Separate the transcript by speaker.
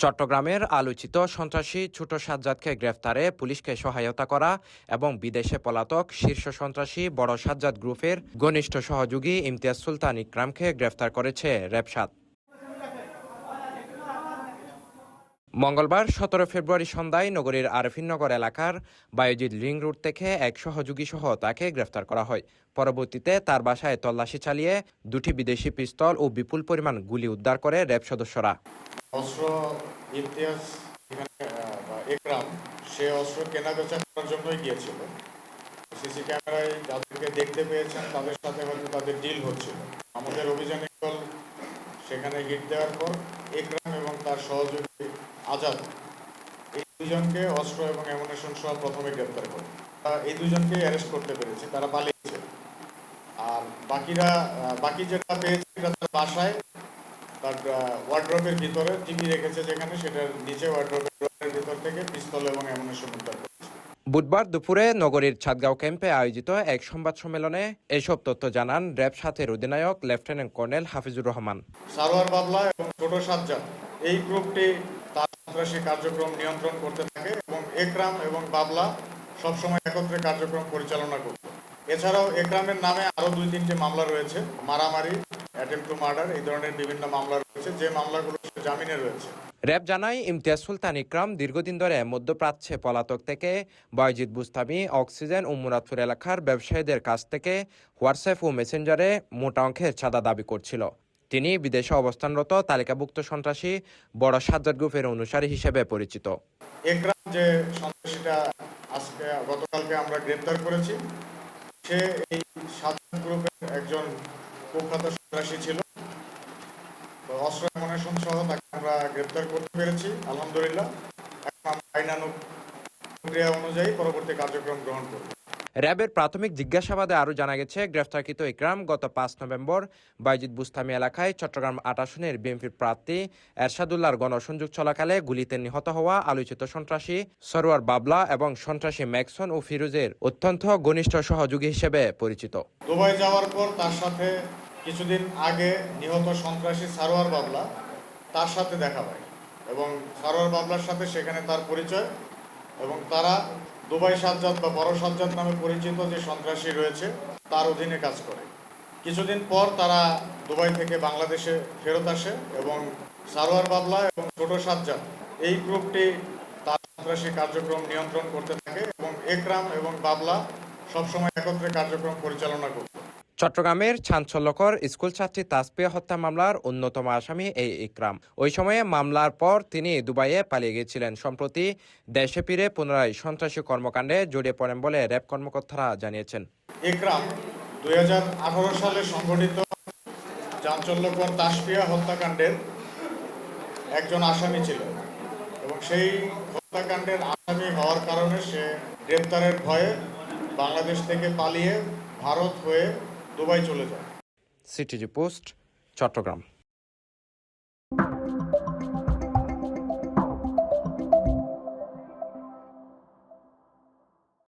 Speaker 1: চট্টগ্রামের আলোচিত সন্ত্রাসী ছোট সাজ্জাদকে গ্রেফতারে পুলিশকে সহায়তা করা এবং বিদেশে পলাতক শীর্ষ সন্ত্রাসী বড় সাজ্জাদ গ্রুপের ঘনিষ্ঠ সহযোগী ইমতিয়াজ সুলতান ইকরামকে গ্রেফতার করেছে র্যাব ৭। মঙ্গলবার ১৭ ফেব্রুয়ারি সন্ধ্যায় নগরীর আরফিননগর এলাকার বায়েজিদ লিং রোড থেকে এক সহযোগী সহ তাকে গ্রেফতার করা হয়। পরবর্তীতে তার বাসায় তল্লাশি চালিয়ে দুটি বিদেশি পিস্তল ও বিপুল পরিমাণ গুলি উদ্ধার করে র্যাব সদস্যরা।
Speaker 2: অস্ত্র ইমতিয়াজ একরাম সে অস্ত্র কেনাবেচা করার জন্যই গিয়েছিল। সিসি ক্যামেরায় যাদেরকে দেখতে পেয়েছেন তাদের সাথে হয়তো তাদের ডিল হচ্ছিল। আমাদের অভিযানিক দল সেখানে হিট দেওয়ার পর একরাম এবং তার সহযোগী আজাদ এই দুজনকে অস্ত্র এবং অ্যামুনিশন সহ প্রথমে গ্রেপ্তার করে। এই দুজনকে অ্যারেস্ট করতে পেরেছে, তারা পালিয়েছে। আর বাকি যেটা পেয়েছে সেটা তার বাসায় তার ওয়ার্ড্রপের ভিতরে টিপি রেখেছে, যেখানে সেটার নিচে ওয়ার্ড্রপের ভিতর থেকে পিস্তল এবং অ্যামুনিশন উদ্ধার করেছে।
Speaker 1: বুধবার দুপুরে নগরীর ছাদগাঁও ক্যাম্পে আয়োজিত এক সংবাদ সম্মেলনে এসব তথ্য জানান র্যাব ৭-এর অধিনায়ক লেফটেন্যান্ট কর্নেল হাফিজুর রহমান।
Speaker 2: সারোয়ার বাবলা এবং ছোট সাজ্জাদ এই গ্রুপটি তার সন্ত্রাসী কার্যক্রম নিয়ন্ত্রণ করতে থাকে এবং একরাম এবং বাবলা সবসময় একত্রে কার্যক্রম পরিচালনা করত। এছাড়াও একরামের নামে আরও ২-৩টি মামলা রয়েছে, মারামারি, অ্যাটেম্প টু মার্ডার, এই ধরনের বিভিন্ন মামলা রয়েছে, যে মামলাগুলো জামিনে রয়েছে।
Speaker 1: র্যাব জানায় ইমতিয়াজ সুলতান ইকরাম দীর্ঘদিন ধরে মধ্যপ্রাচ্যে পলাতক থেকে বায়েজিদ বুস্তামি, অক্সিজেন ও মুরাদপুর এলাকার ব্যবসায়ীদের কাছ থেকে হোয়াটসঅ্যাপ ও মেসেঞ্জারে মোটা অঙ্কের চাঁদা দাবি করছিল। তিনি বিদেশে অবস্থানরত তালিকাভুক্ত সন্ত্রাসী বড় সাজ্জাদ গ্রুপের অনুসারী হিসেবে পরিচিত।
Speaker 2: একরাম যে সন্ত্রাসীটা গতকালকে আমরা গ্রেপ্তার করেছি, সে এই সাজ্জাদ গ্রুপের একজন কুখ্যাত সন্ত্রাসী ছিল। অস্ত্র অ্যামুনিশন সহ তাকে আমরা গ্রেপ্তার করতে পেরেছি, আলহামদুলিল্লাহ। এখন আমরা আইনানুগ প্রক্রিয়া অনুযায়ী পরবর্তী কার্যক্রম গ্রহণ করব।
Speaker 1: র্যাবের প্রাথমিক জিজ্ঞাসাবাদে আরও জানা গেছে, গ্রেফতারকৃত ইকরাম গত ৫ নভেম্বর বায়েজিদ বুস্তামি এলাকায় চট্টগ্রাম ৮ আসনের বিএনপির প্রার্থী এরশাদুল্লাহর গণসংযোগ চলাকালে গুলিতে নিহত হওয়া আলোচিত সন্ত্রাসী সরোয়ার বাবলা এবং সন্ত্রাসী ম্যাকসন ও ফিরোজের অত্যন্ত ঘনিষ্ঠ সহযোগী হিসেবে পরিচিত।
Speaker 2: দুবাই যাওয়ার পর তার সাথে কিছুদিন আগে নিহত সন্ত্রাসী সারোয়ার বাবলা তার সাথে দেখা পায় এবং সারোয়ার বাবলার সাথে সেখানে তার পরিচয়, এবং তারা দুবাই সাজ্জাদ বা বড় সাজ্জাদ নামে পরিচিত যে সন্ত্রাসী রয়েছে তার অধীনে কাজ করে। কিছুদিন পর তারা দুবাই থেকে বাংলাদেশে ফেরত আসে এবং সারোয়ার বাবলা এবং ছোট সাজ্জাদ এই গ্রুপটি তার সন্ত্রাসী কার্যক্রম নিয়ন্ত্রণ করতে থাকে এবং একরাম এবং বাবলা সবসময় একত্রে কার্যক্রম পরিচালনা করত।
Speaker 1: চট্টগ্রামের চাঞ্চল্যকর স্কুল ছাত্রী তাসপিয়া হত্যা মামলার অন্যতম আসামি এই ইকরাম। ওই সময়ে মামলার পর তিনি দুবাইয়ে পালিয়ে গিয়েছিলেন। সম্প্রতি দেশে ফিরে পুনরায় সন্ত্রাসী কর্মকাণ্ডে জড়িয়ে পড়েন বলে র্যাব কর্মকর্তারা জানিয়েছেন।
Speaker 2: ইকরাম ২০১৮ সালে সংঘটিত চাঞ্চল্যকর তাসপিয়া হত্যাকাণ্ডের একজন আসামি ছিল এবং সেই হত্যাকাণ্ডের আসামি হওয়ার কারণে সে গ্রেপ্তারের ভয়ে বাংলাদেশ থেকে পালিয়ে ভারত হয়ে দুবাই চলে যায়।
Speaker 1: CTG post, Chittagong.